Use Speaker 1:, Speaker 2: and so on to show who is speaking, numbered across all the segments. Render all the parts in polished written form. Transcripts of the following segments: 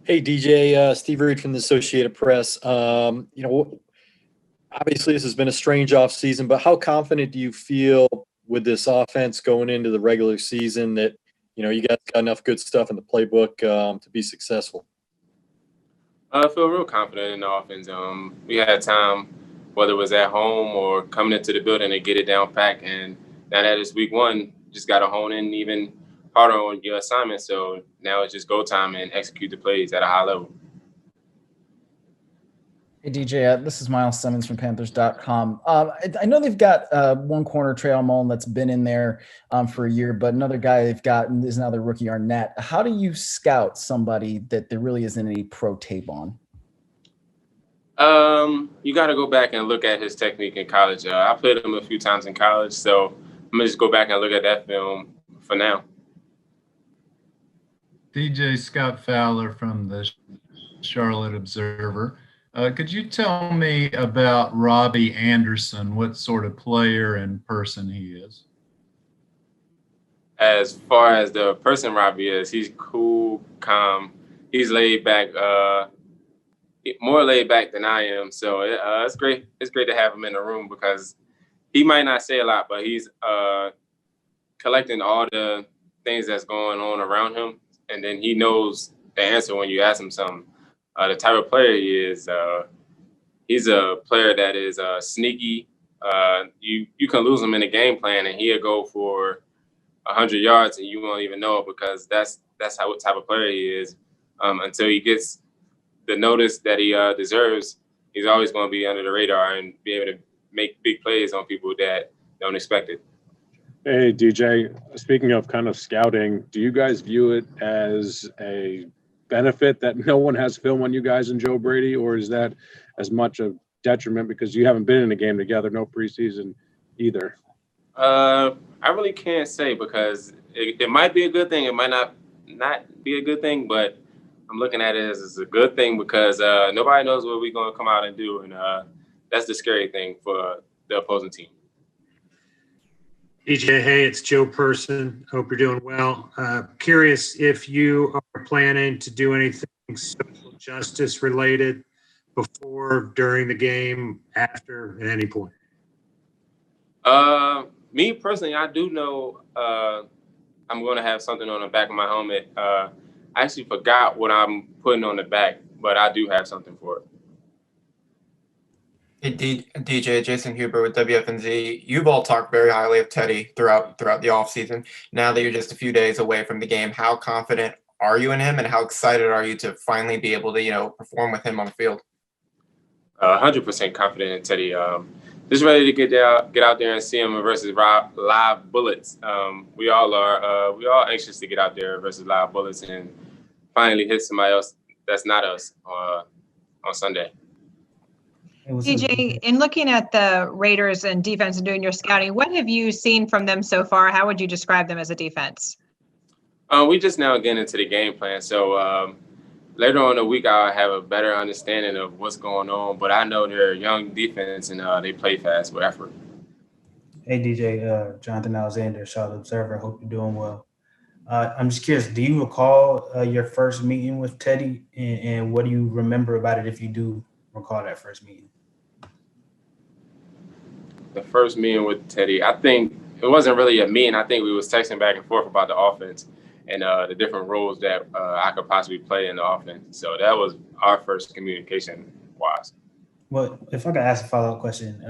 Speaker 1: Hey, DJ, Steve Reed from the Associated Press. Obviously this has been a strange off season, but how confident do you feel with this offense going into the regular season that, you guys got enough good stuff in the playbook to be successful?
Speaker 2: I feel real confident in the offense. We had time, whether it was at home or coming into the building, to get it down pack. And now that it's week one, just got to hone in even harder on your assignment. So now it's just go time and execute the plays at a high level.
Speaker 3: Hey, DJ, this is Miles Simmons from Panthers.com. I know they've got one corner, Trail Mullen, that's been in there for a year, but another guy they've got is now their rookie, Arnett. How do you scout somebody that there really isn't any pro tape on?
Speaker 2: You got to go back and look at his technique in college. I played him a few times in college, so I'm going to just go back and look at that film for now.
Speaker 4: DJ Scott Fowler from the Charlotte Observer. Could you tell me about Robbie Anderson, what sort of player and person he is?
Speaker 2: As far as the person Robbie is, he's cool, calm. He's laid back, more laid back than I am. So it's great. It's great to have him in the room because he might not say a lot, but he's collecting all the things that's going on around him, and then he knows the answer when you ask him something. The type of player he is, he's a player that is sneaky. You can lose him in a game plan, and he'll go for 100 yards, and you won't even know it because that's how what type of player he is. Until he gets the notice that he deserves, he's always going to be under the radar and be able to make big plays on people that don't expect it.
Speaker 5: Hey, DJ, speaking of kind of scouting, do you guys view it as a benefit that no one has film on you guys and Joe Brady, or is that as much a detriment because you haven't been in a game together, no preseason either?
Speaker 2: I really can't say because it might be a good thing. It might not be a good thing, but I'm looking at it as a good thing because nobody knows what we're going to come out and do. And that's the scary thing for the opposing team.
Speaker 6: DJ, hey, it's Joe Person. Hope you're doing well. Curious if you are planning to do anything social justice related before, during the game, after, at any point.
Speaker 2: Me personally, I do know I'm going to have something on the back of my helmet. I actually forgot what I'm putting on the back, but I do have something for it.
Speaker 7: Hey, DJ, Jason Huber with WFNZ. You've all talked very highly of Teddy throughout the offseason. Now that you're just a few days away from the game, how confident are you in him, and how excited are you to finally be able to, perform with him on the field?
Speaker 2: 100% confident in Teddy. Just ready to get out there and see him versus live bullets. We all are. We all anxious to get out there versus live bullets and finally hit somebody else that's not us on Sunday.
Speaker 8: DJ, in looking at the Raiders and defense and doing your scouting, what have you seen from them so far? How would you describe them as a defense?
Speaker 2: We just now getting into the game plan. So later on in the week, I'll have a better understanding of what's going on. But I know they're a young defense and they play fast with effort.
Speaker 9: Hey, DJ, Jonathan Alexander, Charlotte Observer. Hope you're doing well. I'm just curious, do you recall your first meeting with Teddy, and what do you remember about it if you do recall that first meeting?
Speaker 2: The first meeting with Teddy, I think it wasn't really a meeting. I think we was texting back and forth about the offense and the different roles that I could possibly play in the offense. So that was our first communication-wise.
Speaker 9: Well, if I could ask a follow-up question,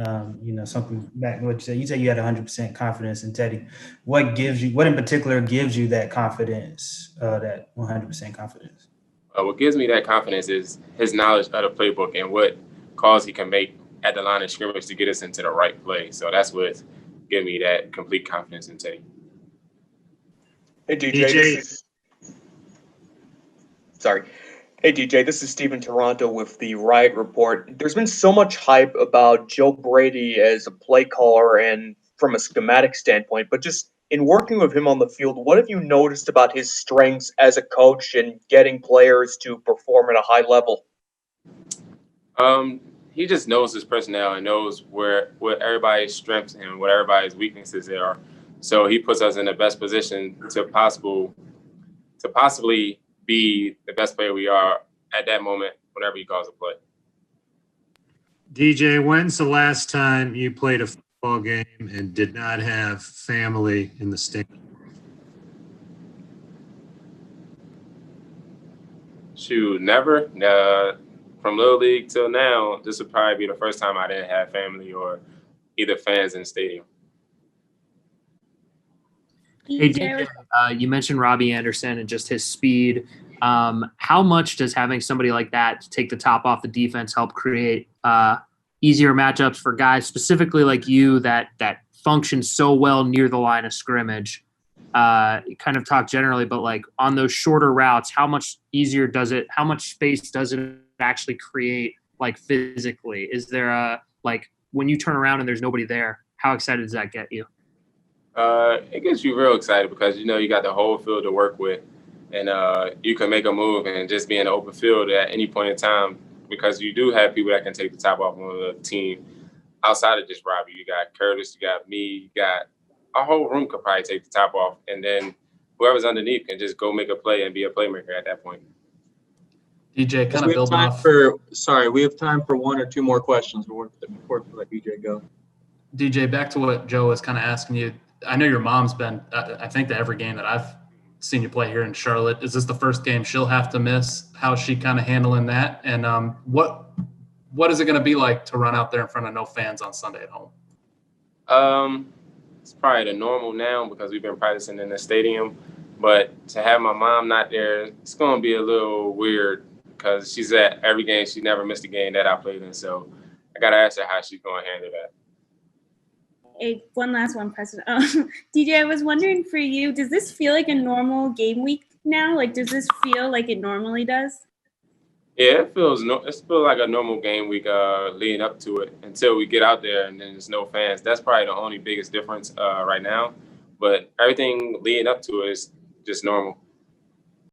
Speaker 9: something back to what you said you had 100% confidence in Teddy. What in particular gives you that confidence, that 100% confidence?
Speaker 2: What gives me that confidence is his knowledge of the playbook and what calls he can make at the line of scrimmage to get us into the right play. So that's what gives me that complete confidence in Teddy.
Speaker 10: Hey, DJ. Hey, DJ, this is Stephen Toronto with the Riot Report. There's been so much hype about Joe Brady as a play caller and from a schematic standpoint, but just in working with him on the field, what have you noticed about his strengths as a coach and getting players to perform at a high level?
Speaker 2: He just knows his personnel and knows what everybody's strengths and what everybody's weaknesses are. So he puts us in the best position to possibly be the best player we are at that moment whenever he calls a play.
Speaker 6: DJ, when's the last time you played a football game and did not have family in the stands?
Speaker 2: Shoot, never. From Little League till now, this would probably be the first time I didn't have family or either fans in the stadium.
Speaker 11: Hey, DJ, you mentioned Robbie Anderson and just his speed. How much does having somebody like that to take the top off the defense help create easier matchups for guys specifically like you that function so well near the line of scrimmage? Kind of talk generally, but like on those shorter routes, how much easier does it? How much space does it actually create, like physically? Is there like when you turn around and there's nobody there, how excited does that get you?
Speaker 2: It gets you real excited because you know you got the whole field to work with, and you can make a move and just be in the open field at any point in time because you do have people that can take the top off on the team. Outside of just Robbie, you got Curtis, you got me, you got our whole room could probably take the top off, and then whoever's underneath can just go make a play and be a playmaker at that point.
Speaker 12: DJ, kind of building off. We have time for one or two more questions before we let DJ go. DJ, back to what Joe was kind of asking you. I know your mom's been, I think, to every game that I've seen you play here in Charlotte. Is this the first game she'll have to miss? How's she kind of handling that? And what is it going to be like to run out there in front of no fans on Sunday at home?
Speaker 2: It's probably the normal now because we've been practicing in the stadium. But to have my mom not there, it's going to be a little weird because she's at every game. She never missed a game that I played in. So I got to ask her how she's going to handle that.
Speaker 13: Hey, one last one, President. DJ, I was wondering for you, does this feel like a normal game week now? Like, does this feel like it normally does?
Speaker 2: Yeah, it feels like a normal game week leading up to it until we get out there and then there's no fans. That's probably the only biggest difference right now. But everything leading up to it is just normal.